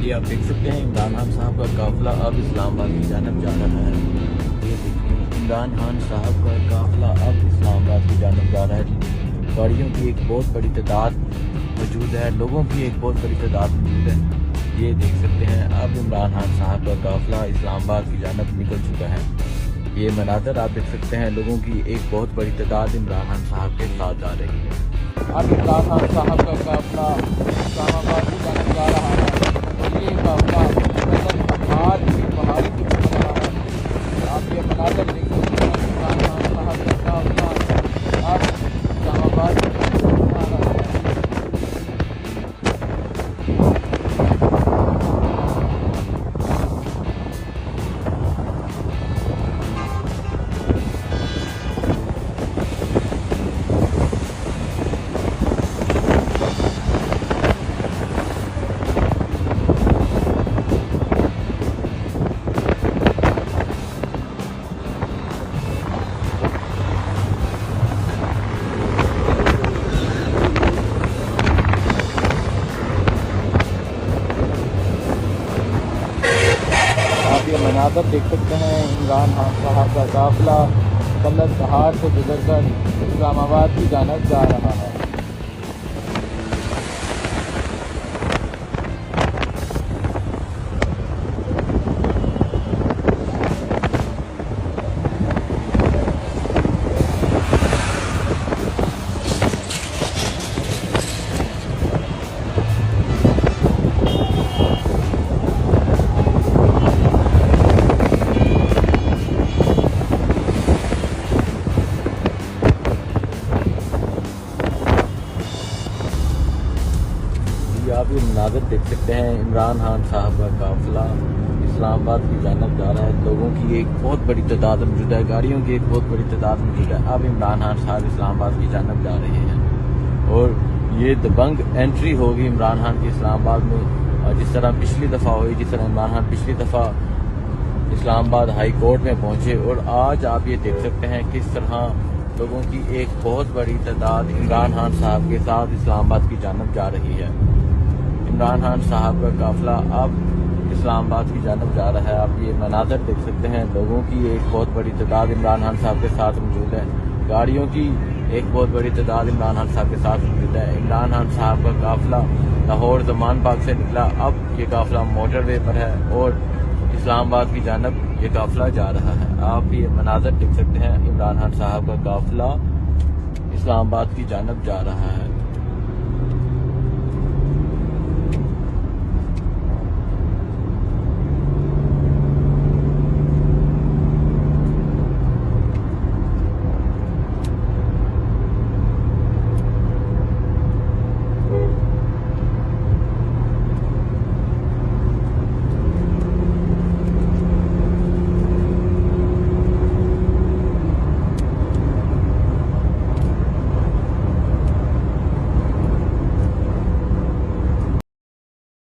ये आप देख सकते हैं इमरान खान साहब का काफिला अब इस्लामाबाद की जानब जा रहा है। ये देखिए इमरान खान साहब का काफिला अब इस्लामाबाद की जानब जा रहा है। गाड़ियों की एक बहुत बड़ी तादाद मौजूद है, लोगों की एक बहुत बड़ी तादाद मौजूद है। ये देख सकते हैं अब इमरान खान साहब का काफिला इस्लामाबाद की जानब निकल चुका है। ये मनाज़र आप देख सकते हैं, लोगों की एक बहुत बड़ी तादाद इमरान खान साहब के साथ जा रही है। अब इमरान खान साहब का काफिला इस्लामाबाद की जानब जा रहा है। ये काफिला पहाड़ की पहाड़ी की तरफ जा रहा है। आप ये मनाज़र देख सकते हैं, इमरान खान साहब का काफिला अब इस्लामाबाद की जानब जा रहा है। ये मनाज़र देख सकते हैं, इमरान खान साहब का काफिला कलर पहाड़ से गुजरकर इस्लामाबाद की जानब जा रहा है। आप ये मनाज़र देख सकते हैं, इमरान खान साहब का काफिला इस्लामाबाद की जानब जा रहा है। लोगों की एक बहुत बड़ी तादाद मौजूद है, गाड़ियों की एक बहुत बड़ी तादाद मौजूद है। अब इमरान खान साहब इस्लामाबाद की जानब जा रहे हैं और ये दबंग एंट्री होगी इमरान खान की इस्लामाबाद में। जिस तरह पिछली दफ़ा हुई, जिस तरह इमरान खान पिछली दफ़ा इस्लामाबाद हाई कोर्ट में पहुंचे, और आज आप ये देख सकते हैं किस तरह लोगों की एक बहुत बड़ी तादाद इमरान खान साहब के साथ इस्लामाबाद की जानब जा रही है। इमरान खान साहब का काफिला अब इस्लामाबाद की जानब जा रहा है। आप ये मनाज़र देख सकते हैं, लोगों की एक बहुत बड़ी तादाद इमरान खान साहब के साथ मौजूद है, गाड़ियों की एक बहुत बड़ी तादाद इमरान खान साहब के साथ मौजूद है। इमरान खान साहब का काफिला लाहौर जमान पाक से निकला, अब ये काफिला मोटरवे पर है और इस्लामाबाद की जानब ये काफिला जा रहा है। आप ये मनाज़र देख सकते हैं, इमरान खान साहब का काफिला इस्लामाबाद की जानब जा रहा है।